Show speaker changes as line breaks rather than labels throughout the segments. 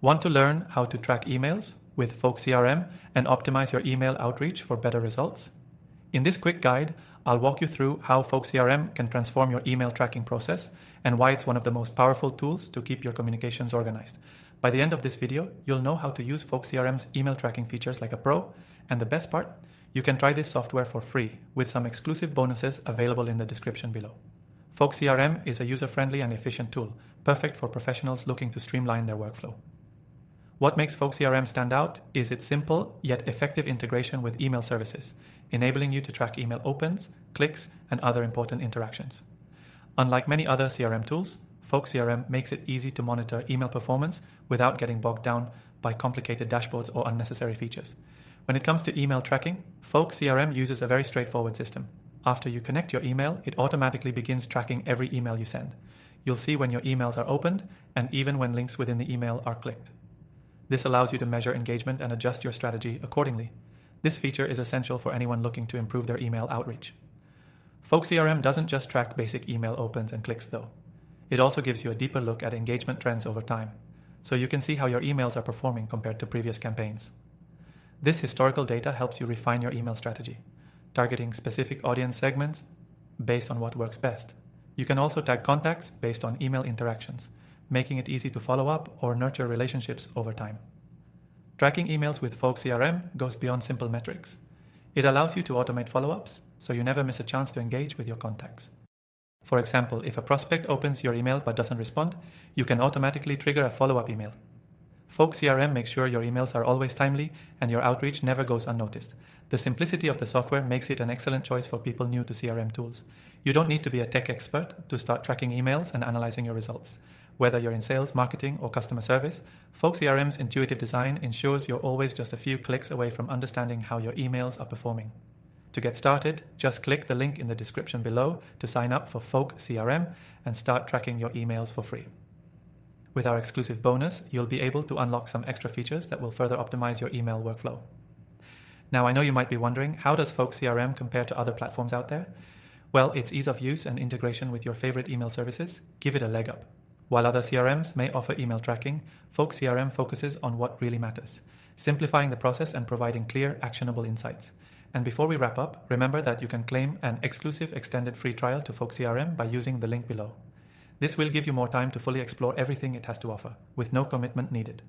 Want to learn how to track emails with Folk CRM and optimize your email outreach for better results? In this quick guide, I'll walk you through how Folk CRM can transform your email tracking process and why it's one of the most powerful tools to keep your communications organized. By the end of this video, you'll know how to use Folk CRM's email tracking features like a pro, and the best part, you can try this software for free with some exclusive bonuses available in the description below. Folk CRM is a user-friendly and efficient tool, perfect for professionals looking to streamline their workflow. What makes Folk CRM stand out is its simple yet effective integration with email services, enabling you to track email opens, clicks, and other important interactions. Unlike many other CRM tools, Folk CRM makes it easy to monitor email performance without getting bogged down by complicated dashboards or unnecessary features. When it comes to email tracking, Folk CRM uses a very straightforward system. After you connect your email, it automatically begins tracking every email you send. You'll see when your emails are opened and even when links within the email are clicked. This allows you to measure engagement and adjust your strategy accordingly. This feature is essential for anyone looking to improve their email outreach. Folk CRM doesn't just track basic email opens and clicks though. It also gives you a deeper look at engagement trends over time, so you can see how your emails are performing compared to previous campaigns. This historical data helps you refine your email strategy, targeting specific audience segments based on what works best. You can also tag contacts based on email interactions, making it easy to follow up or nurture relationships over time. Tracking emails with Folk CRM goes beyond simple metrics. It allows you to automate follow-ups, so you never miss a chance to engage with your contacts. For example, if a prospect opens your email but doesn't respond, you can automatically trigger a follow-up email. Folk CRM makes sure your emails are always timely and your outreach never goes unnoticed. The simplicity of the software makes it an excellent choice for people new to CRM tools. You don't need to be a tech expert to start tracking emails and analyzing your results. Whether you're in sales, marketing, or customer service, Folk CRM's intuitive design ensures you're always just a few clicks away from understanding how your emails are performing. To get started, just click the link in the description below to sign up for Folk CRM and start tracking your emails for free. With our exclusive bonus, you'll be able to unlock some extra features that will further optimize your email workflow. Now, I know you might be wondering, how does Folk CRM compare to other platforms out there? Well, its ease of use and integration with your favorite email services give it a leg up. While other CRMs may offer email tracking, Folk CRM focuses on what really matters, simplifying the process and providing clear, actionable insights. And before we wrap up, remember that you can claim an exclusive extended free trial to Folk CRM by using the link below. This will give you more time to fully explore everything it has to offer, with no commitment needed.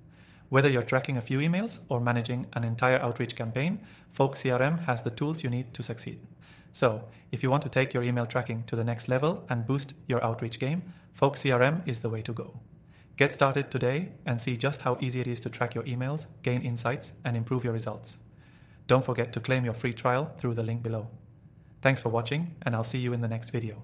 Whether you're tracking a few emails or managing an entire outreach campaign, Folk CRM has the tools you need to succeed. So, if you want to take your email tracking to the next level and boost your outreach game, Folk CRM is the way to go. Get started today and see just how easy it is to track your emails, gain insights, and improve your results. Don't forget to claim your free trial through the link below. Thanks for watching, and I'll see you in the next video.